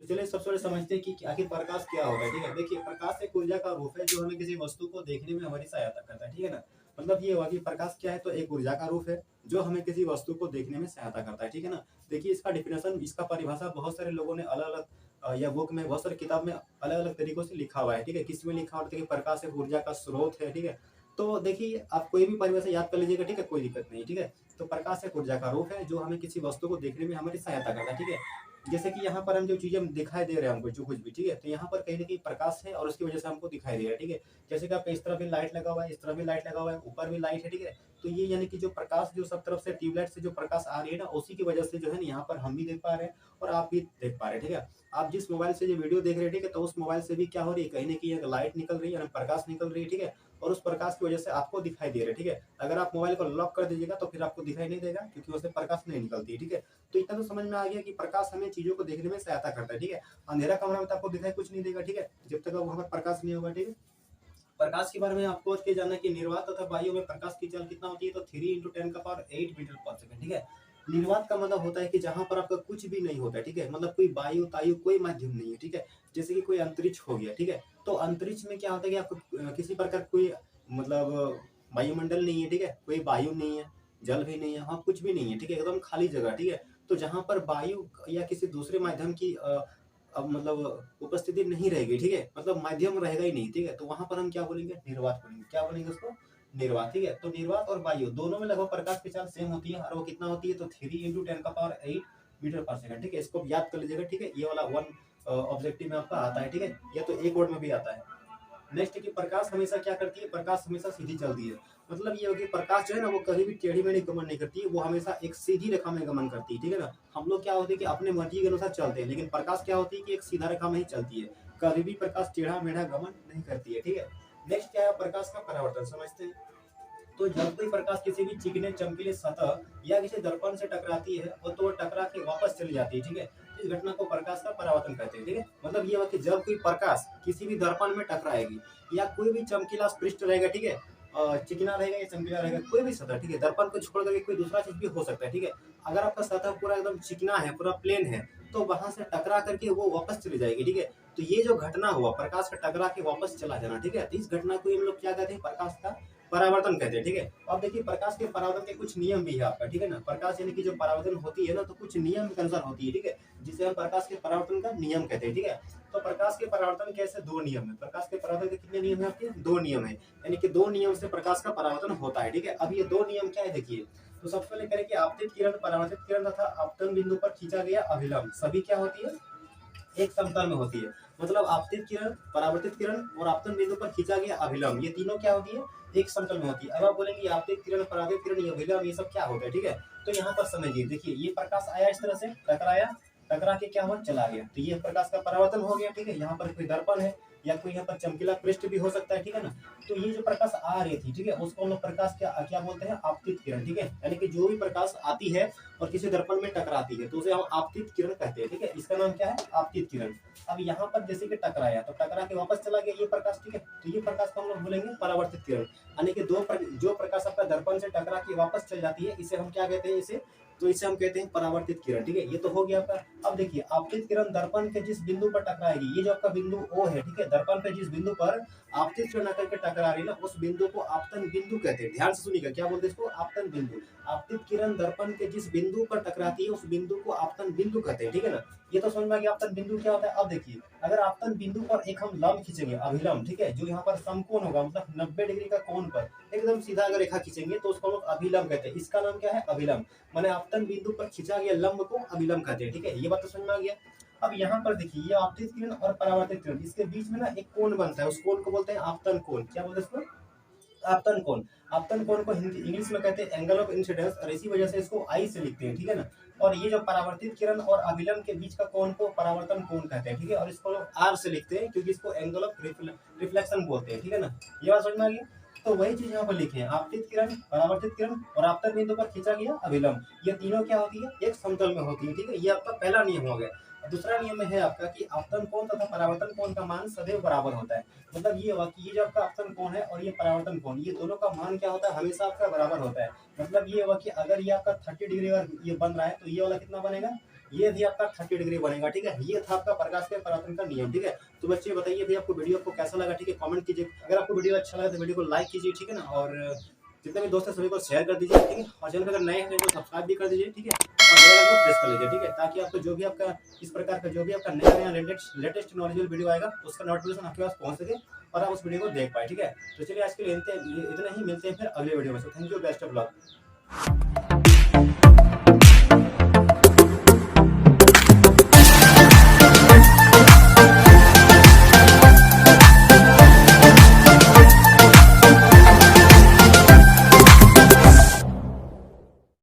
तो चलिए सबसे पहले समझते हैं कि आखिर प्रकाश क्या होता है। ठीक है, देखिए प्रकाश एक ऊर्जा का रूप है जो हमें किसी वस्तु को देखने में हमारी सहायता करता है। ठीक है ना, मतलब ये हुआ कि प्रकाश क्या है, तो एक ऊर्जा का रूप है जो हमें किसी वस्तु को देखने में सहायता करता है। ठीक है ना, देखिए इसका डिफिनेशन, इसका परिभाषा बहुत सारे लोगों ने अलग अलग या बुक में, बहुत सारी किताब में अलग अलग तरीकों से लिखा हुआ है। ठीक है, किसी में लिखा होता है कि प्रकाश एक ऊर्जा का स्रोत है। ठीक है, तो देखिए आप कोई भी परिभाषा याद कर लीजिएगा। ठीक है, कोई दिक्कत नहीं। ठीक है, तो प्रकाश एक ऊर्जा का रूप है जो हमें किसी वस्तु को देखने में हमारी सहायता करता है। ठीक है, जैसे कि यहाँ पर हम जो चीजें दिखाई दे रहे हैं हमको, जो कुछ भी, ठीक है, तो यहाँ पर कहीं ना कहीं प्रकाश है और उसकी वजह से हमको दिखाई दे रहा है। ठीक है, जैसे कि आपका इस तरफ भी लाइट लगा हुआ है, इस तरफ भी लाइट लगा हुआ है, ऊपर भी लाइट है। ठीक है, तो ये यानी कि जो प्रकाश जो सब तरफ से ट्यूबलाइट से जो प्रकाश आ रही है ना, उसी की वजह से जो है ना यहाँ पर हम भी देख पा रहे हैं और आप भी देख पा रहे हैं। ठीक है, आप जिस मोबाइल से ये वीडियो देख रहे हैं, ठीक है, तो उस मोबाइल से भी क्या हो रही है, कहीं ना कहीं एक लाइट निकल रही है, यानी प्रकाश निकल रही है। ठीक है, और उस प्रकाश की वजह से आपको दिखाई दे रहा है। ठीक है, अगर आप मोबाइल को लॉक कर दीजिएगा तो फिर आपको दिखाई नहीं देगा, क्योंकि उससे प्रकाश नहीं निकलती है। ठीक है, तो इतना तो समझ में आ गया कि प्रकाश हमें चीजों को देखने में सहायता करता है। ठीक है, अंधेरा कमरा में तो आपको दिखाई कुछ नहीं देगा। ठीक है, जब तक वहां पर प्रकाश नहीं होगा। ठीक है, प्रकाश के बारे में आपको आज के जानना है कि निर्वात तथा वायु में प्रकाश की चाल कितना होती है, तो 3 × 10⁸ मीटर पर सेकंड। ठीक है, निर्वात का मतलब होता है कि जहां पर आपका कुछ भी नहीं होता है। ठीक है, मतलब कोई वायु तायु कोई माध्यम नहीं है। ठीक है, जैसे कि कोई अंतरिक्ष हो गया। ठीक है, तो अंतरिक्ष में क्या होता है कि आपको किसी प्रकार कोई मतलब वायुमंडल नहीं है। ठीक है, कोई वायु नहीं है, जल भी नहीं है, वहाँ कुछ भी नहीं है। ठीक है, एकदम खाली जगह। ठीक है, तो जहां पर वायु या किसी दूसरे माध्यम की अब मतलब उपस्थिति नहीं रहेगी। ठीक है, मतलब माध्यम रहेगा ही नहीं। ठीक है, तो वहां पर हम क्या बोलेंगे, निर्वात बोलेंगे। क्या बोलेंगे उसको, निर्वात। ठीक है, तो निर्वात और वायु दोनों में लगभग प्रकाश की चाल सेम होती है, और वो कितना होती है, तो 3 × 10⁸ मीटर पर सेकंड। ठीक है, इसको याद कर लीजिएगा। ठीक है, ये वाला वन ऑब्जेक्टिव में आपका आता है। ठीक है, ये तो एक वर्ड में भी आता है। नेक्स्ट कि प्रकाश हमेशा क्या करती है, प्रकाश हमेशा सीधी चलती है। मतलब ये होगी प्रकाश जो है ना, वो कभी भी टेढ़ी मेढ़ी गमन नहीं करती है, वो हमेशा एक सीधी रेखा में गमन करती है। ठीक है ना, हम लोग क्या होते हैं कि अपने मर्जी के अनुसार चलते हैं, लेकिन प्रकाश क्या होती है कि एक सीधा रेखा में ही चलती है, कभी भी प्रकाश टेढ़ा मेढ़ा गमन नहीं करती है। ठीक है, नेक्स्ट क्या है, प्रकाश का परावर्तन समझते हैं। तो जब कोई प्रकाश किसी भी चिकने चमकीले सतह या किसी दर्पण से टकराती है, वो तो वो टकरा के वापस चली जाती है। ठीक है, इस घटना को प्रकाश का परावर्तन कहते हैं। ठीक है, मतलब ये हुआ कि जब कोई प्रकाश किसी भी दर्पण में टकराएगी या कोई भी चमकीला पृष्ठ रहेगा। ठीक है, चिकना रहेगा या चमकीला रहेगा, कोई भी सतह। ठीक है, दर्पण को छोड़ करके कोई दूसरा चीज भी हो सकता है। ठीक है, अगर आपका सतह पूरा एकदम चिकना है, पूरा प्लेन है, तो वहां से टकरा करके वो वापस चली जाएगी। ठीक है, तो ये जो घटना हुआ प्रकाश का टकरा के वापस चला जाना, ठीक है, तो इस घटना को हम लोग क्या कहते हैं, प्रकाश का परावर्तन कहते हैं। ठीक है, अब देखिए प्रकाश के परावर्तन के कुछ नियम भी है आपका। ठीक है ना, प्रकाश यानी कि जो परावर्तन होती है ना, तो कुछ नियम के अनुसार होती है। ठीक है, जिसे हम प्रकाश के परावर्तन का नियम कहते हैं। ठीक है, तो प्रकाश के परावर्तन के ऐसे दो नियम है। प्रकाश के परावर्तन के कितने नियम है आपके, दो नियम है, यानी कि दो नियम से प्रकाश का परावर्तन होता है। ठीक है, अब ये दो नियम क्या है देखिए। तो सबसे पहले करें कि आपतित किरण, परावर्तित किरण तथा आपतन बिंदु पर खींचा गया अभिलंब सभी क्या होती है, एक समतल में होती है। मतलब आपतित किरण, परावर्तित किरण और आपतन बिंदु पर खींचा गया अभिलंब, ये तीनों क्या होती है, एक समतल में होती है। अब आप बोलेंगे आपतित किरण, परावर्तित किरण, ये अभिलंब, ये सब क्या होता है। ठीक है, तो यहाँ पर समझिए, देखिए ये प्रकाश आया इस तरह से, टकराया, टकरा के क्या हुआ, चला गया, तो ये प्रकाश का परावर्तन हो गया। ठीक है, यहाँ पर कोई दर्पण है या कोई यहाँ पर चमकीला पृष्ठ भी हो सकता है। ठीक है ना, तो ये जो प्रकाश आ रही थी, ठीक है, उसको हम लोग प्रकाश क्या क्या बोलते हैं, आपतित किरण। ठीक है, यानी कि जो भी प्रकाश आती है और किसी दर्पण में टकराती है, तो उसे हम आपतित किरण कहते हैं। ठीक है, इसका नाम क्या है, आपतित किरण। अब यहाँ पर जैसे कि टकराया, तो टकरा के वापस चला गया ये प्रकाश। ठीक है, तो ये प्रकाश को हम लोग बोलेंगे परावर्तित किरण, यानी कि जो प्रकाश आपका दर्पण से टकरा के वापस चल जाती है, इसे हम क्या कहते हैं, इसे तो इसे हम कहते हैं परावर्तित किरण। ठीक है, ये तो हो गया आपका। अब देखिए आपतित किरण दर्पण के जिस बिंदु पर टकराएगी, ये जो आपका बिंदु O है, ठीक है, दर्पण पे जिस बिंदु पर आपतित किरण आकर के टकरा रही है ना, उस बिंदु को आपतन बिंदु कहते हैं। ध्यान से सुनिएगा, क्या बोलते हैं इसको, आपतन बिंदु। आपतित किरण दर्पण के जिस बिंदु पर टकराती है, उस बिंदु को आपतन बिंदु कहते हैं। ठीक है ना, ये तो समझ में आ गया आपतन बिंदु क्या होता है। अब देखिए अगर आपतन बिंदु पर एक हम लंब खींचेंगे, अभिलंब, ठीक है, जो यहाँ पर समकोण होगा, मतलब 90 डिग्री का कोण पर एकदम सीधा अगर रेखा खींचेंगे, तो उसको हम लोग अभिलंब कहते हैं। इसका नाम क्या है, अभिलंब, माने आपतन बिंदु पर खींचा गया लंब को अभिलंब कहते हैं। ठीक है, ये बात तो समझ में आ गया। अब यहाँ पर देखिए ये आपतित किरण और परावर्तित किरण, इसके बीच में ना एक कोण बनता है, उस कोण को बोलते हैं आपतन कोण। क्या बोलते हैं इसको, आपतन कोण। आपतन कोण को हिंदी इंग्लिश में कहते हैं एंगल ऑफ इंसिडेंस, और इसी वजह से इसको आई से लिखते हैं। ठीक है ना, और ये जो परावर्तित किरण और अभिलंब के बीच का कोण को परावर्तन कोण कहते हैं। ठीक है, और इसको लोग आर से लिखते हैं, क्योंकि इसको एंगल ऑफ रिफ्लेक्शन बोलते हैं। ठीक है ना, ये बात समझ में आ गई। तो वही चीज यहाँ पर लिखे हैं, आपतित किरण, परावर्तित किरण और आपतन बिंदु पर खींचा गया अभिलंब, ये तीनों क्या होती है, एक समतल में होती है। ठीक है, ये आपका पहला नियम हो गया। दूसरा नियम है आपका कि आपतन कोण तथा परावर्तन कोण का मान सदैव बराबर होता है। मतलब ये हुआ कि ये जो आपका आपतन कोण है और ये परावर्तन कोण, ये दोनों का मान क्या होता है, हमेशा आपका बराबर होता है। मतलब ये हुआ कि अगर ये आपका 30 डिग्री अगर ये बन रहा है, तो ये वाला कितना बनेगा, ये भी आपका 30 डिग्री बनेगा, ठीक है। ये था आपका प्रकाश के परावर्तन का नियम, ठीक है। तो बच्चे बताइए भी आपको वीडियो को कैसा लगा, ठीक है, कमेंट कीजिए। अगर आपको वीडियो अच्छा लगा तो वीडियो को लाइक कीजिए, ठीक है ना, और जितने भी दोस्त हैं सभी को शेयर कर दीजिए, ठीक है। और चैनल पर अगर नए हैं तो सब्सक्राइब भी कर दीजिए, ठीक है, और बेल आइकन को प्रेस कर लीजिए, ठीक है, ताकि आपको जो भी आपका इस प्रकार का जो भी आपका नया लेटेस्ट नॉलेजेबल वीडियो आएगा उसका नोटिफिकेशन आपके पास पहुंच सके और आप उस वीडियो को देख पाए, ठीक है। तो चलिए आज के लिए इतना ही, मिलते हैं फिर अगले वीडियो में। So thank you, best of luck.